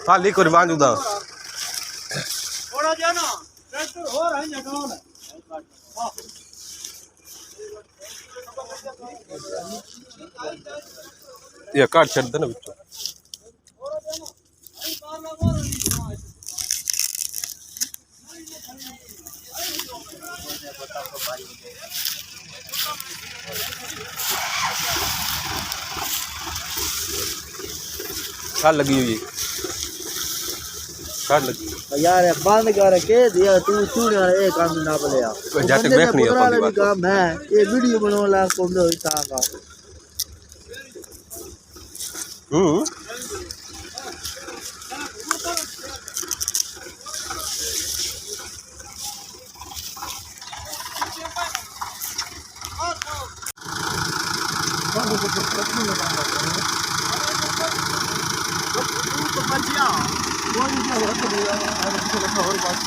खाली कर बांध उदा थोड़ा जा ना ट्रैक्टर हो रहा है जगाओ ना ये काट छड़ दे ना बिचो लगी हुई लगी यार बंद कर के दिया तू चूड़े वाला एक काम ना बोले जट देख नहीं है वाला काम है ये वीडियो बनाने ला को दो इता का और बात